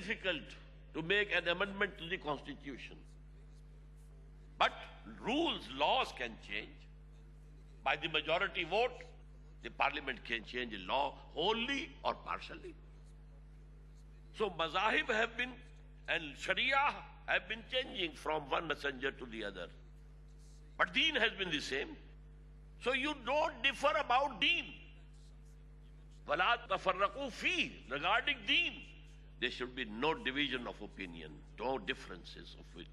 difficult to make an amendment to the constitution. But rules, laws can change. By the majority vote, the parliament can change a law wholly or partially. So mazahib have been, and sharia have been changing from one messenger to the other. But deen has been the same. So you don't differ about deen. وَلَا تَفَرَّقُوا فِيهِ. Regarding deen, there should be no division of opinion, no differences of opinion.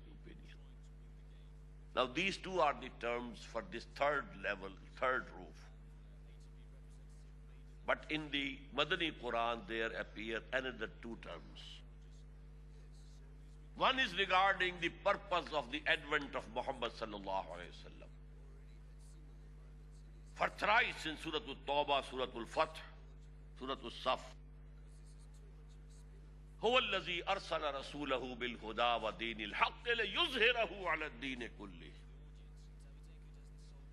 Now these two are the terms for this third level, third roof. But in the Madani Quran there appear another two terms. One is regarding the purpose of the advent of Muhammad sallallahu alaihi wasallam. For thrice in Surah Al-Tawbah, Surah Al-Fath, Surah Al-Saf, هو الذي أرسل رسوله بالهدى ودين الحق ليظهره على الدين كله.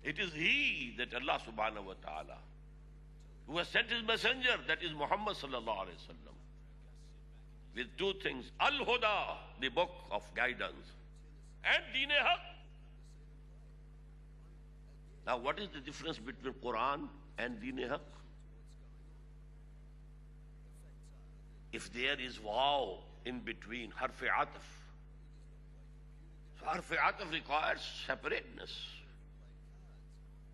It is He, that Allah subhanahu wa ta'ala, who has sent His messenger, that is Muhammad sallallahu alaihi wasallam, with two things: Al-Huda, the book of guidance, and Deen-e-Haq. Now, what is the difference between Quran and Deen-e-Haq? If there is waw in between, harf-e ataf. So harf-e ataf requires separateness.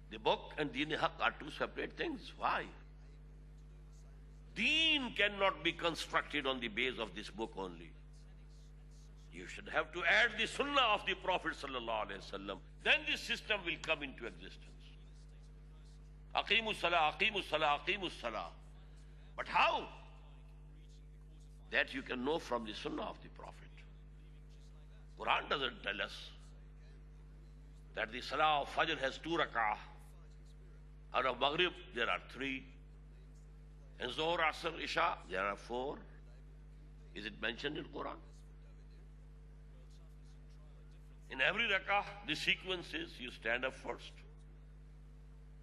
The book and Deen-e-Haq are two separate things. Why? Deen cannot be constructed on the base of this book only. You should have to add the sunnah of the Prophet sallallahu alaihi wasallam. Then this system will come into existence. Aqimus salah, aqimus salah, aqimus salah. But how? That you can know from the sunnah of the Prophet. Quran doesn't tell us that the salah of Fajr has 2 rak'ah. Out of Maghrib, there are 3. And Zohar, Asr, Isha, there are 4. Is it mentioned in Quran? In every rak'ah, the sequence is you stand up first.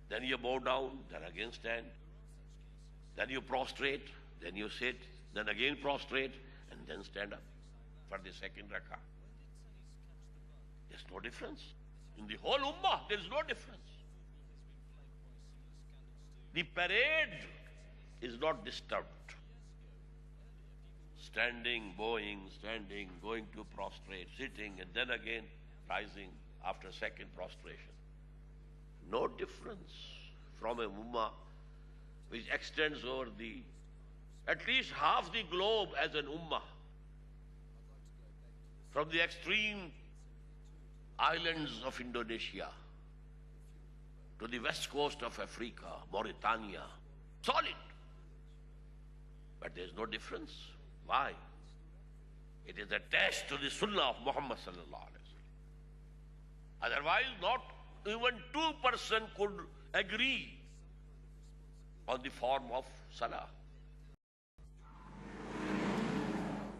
Then you bow down, then again stand. Then you prostrate, then you sit, then again prostrate, and then stand up for the second rak'ah. There's no difference. In the whole ummah, there is no difference. The parade is not disturbed. Standing, bowing, standing, going to prostrate, sitting, and then again rising after second prostration. No difference from a ummah which extends over the at least half the globe as an ummah, from the extreme islands of Indonesia to the west coast of Africa, Mauritania, solid. But there is no difference. Why? It is attached to the sunnah of Muhammad sallallahu alaihi wasallam. Otherwise, not even 2% could agree on the form of salah.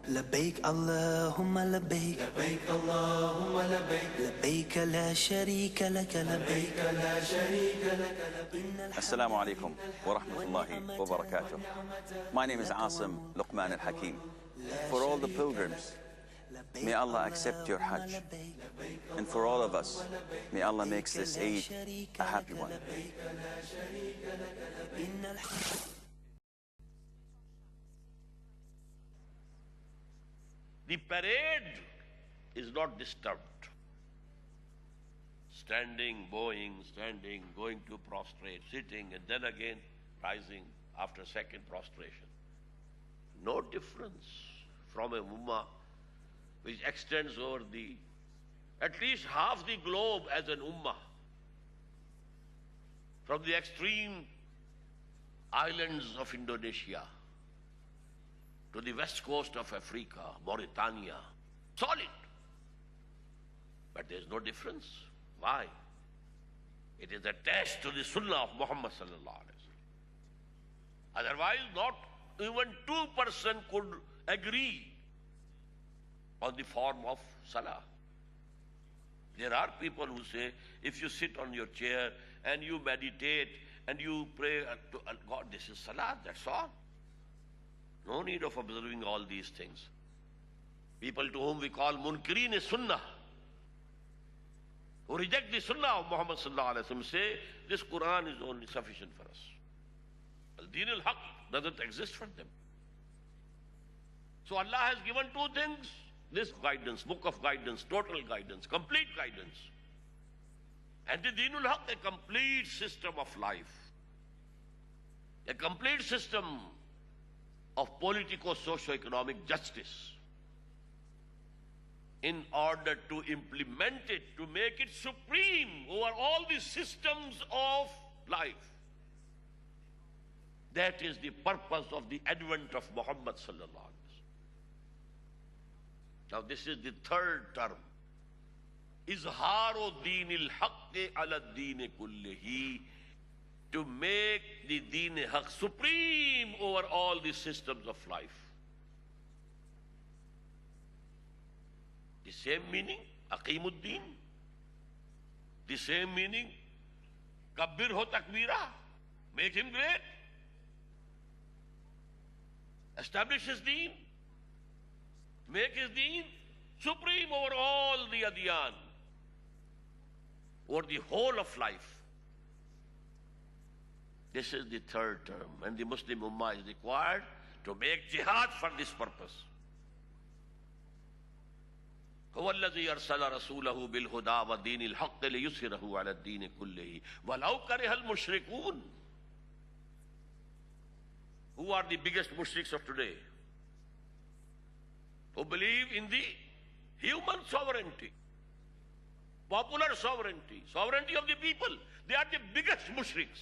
لبيك اللهم لبيك لبيك اللهم لبيك لبيك لا شريك لك لبيك لا شريك لك. Assalamu alaikum wa rahmatullahi wa barakatuh. My name is Asim Luqman al-Hakim. For all the pilgrims, may Allah accept your Hajj. And for all of us, may Allah makes this Eid a happy one. The parade is not disturbed. Standing, bowing, standing, going to prostrate, sitting, and then again rising after second prostration. No difference from a ummah which extends over the at least half the globe as an ummah, from the extreme islands of Indonesia to the west coast of Africa, Mauritania, solid. But there is no difference. Why? It is attached to the sunnah of Muhammad sallallahu alaihi wasallam. Otherwise, not even 2% could agree on the form of salah. There are people who say, if you sit on your chair and you meditate and you pray to God, this is salah, that's all. No need of observing all these things. People to whom we call Munkirin Sunnah, who reject the Sunnah of Muhammad sallallahu alaihi wasallam, say this Quran is only sufficient for us. Al-Din al-Haq doesn't exist for them. So Allah has given two things: this guidance, book of guidance, total guidance, complete guidance, and the Din al-Haq, a complete system of life, a complete system of politico-socio-economic justice, in order to implement it, to make it supreme over all the systems of life. That is the purpose of the advent of Muhammad sallallahu alaihi wasallam. Now this is the third term. Izharu deenil haqqi ala deen kullihi, to make the deen haq supreme over all the systems of life. The same meaning, Aqimuddin. The same meaning, Kabbir ho takbira, make him great. Establish his deen. Make his deen supreme over all the adyan, over the whole of life. This is the third term, and the Muslim Ummah is required to make jihad for this purpose. هو الذي أرسل رسوله بالهدى ودين الحق ليظهره على الدين كله ولو كره المشركون. Who are the biggest mushriks of today? Who believe in the human sovereignty, popular sovereignty, sovereignty of the people. They are the biggest mushriks.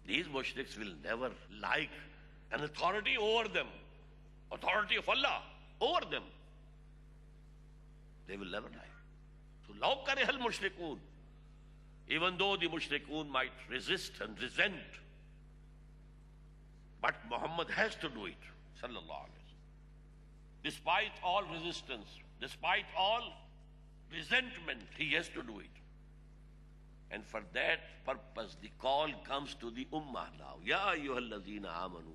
These mushriks will never like an authority over them, authority of Allah over them. They will never like. So, law karihal mushrikun. Even though the mushrikun might resist and resent, but Muhammad has to do it, sallallahu alaihi wasallam. Despite all resistance, despite all resentment, he has to do it. And for that purpose, the call comes to the ummah now. Ya ayyuhallazina amanu,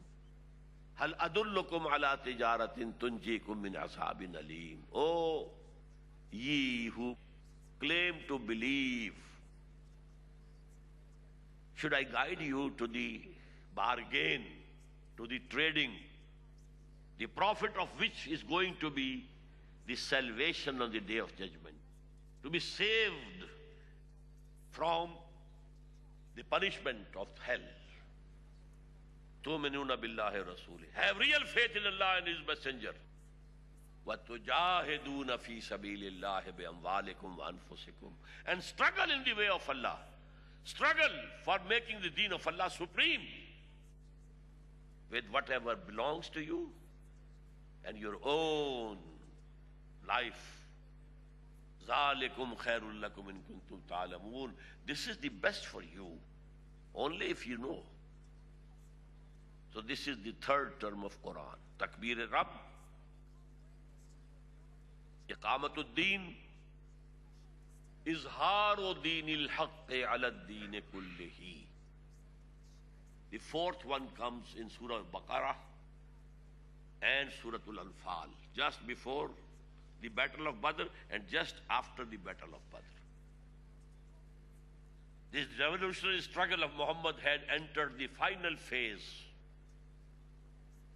hal adullukum ala tijaratin tunjikum min ashabin alim. Oh, ye who claim to believe, should I guide you to the bargain, to the trading, the profit of which is going to be the salvation on the day of judgment, to be saved from the punishment of hell. تُؤْمِنُونَ بِاللَّهِ رَسُولِهِ, have real faith in Allah and His Messenger. وَتُجَاهِدُونَ فِي سَبِيلِ اللَّهِ بِأَمْوَالِكُمْ وَأَنفُسِكُمْ, and struggle in the way of Allah. Struggle for making the deen of Allah supreme with whatever belongs to you and your own life. ذَلِكُمْ خَيْرٌ لَكُمْ إِن كُنتُمْ تَعْلَمُونَ. This is the best for you, only if you know. So this is the third term of Quran. Takbir-e-Rabb, Iqamatud-Din, Izharu Deenil Haqqi ala Deen Kullihi. The fourth one comes in Surah Al-Baqarah and Surah Al-Anfal, just before the Battle of Badr and just after the Battle of Badr. This revolutionary struggle of Muhammad had entered the final phase.